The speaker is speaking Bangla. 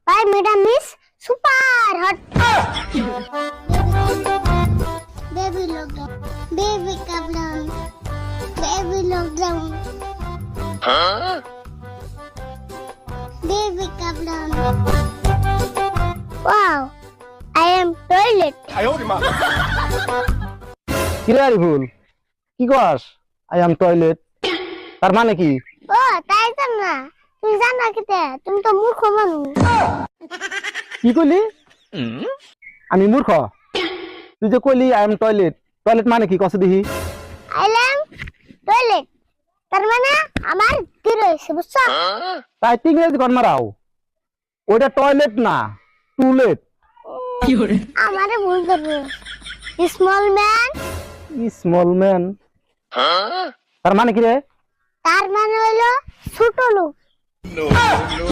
Why madam is super hot? Baby lockdown. Baby lockdown. Baby lockdown. Baby lockdown. Wow, I am toilet. কি রে আরিফুল কি কস আই এম টয়লেট তার মানে কি Oh, তাই তো না। তুমি জানো কিতে? তুমি তো মূর্খ মানুষ। কি কইলি আমি মূর্খ তুই যে কইলি আই এম টয়লেট টয়লেট মানে কি কস দেখি I am toilet. তার মানে আমার কি রয়েছে বুঝছো? তাই তুই ইংরেজি কর মারাও ওইটা টয়লেট না টুলেট আমারে ভুল করবে। স্মল ম্যান স্মল ম্যান তার মানে কি রে তার মানে হলো ছোট লোক।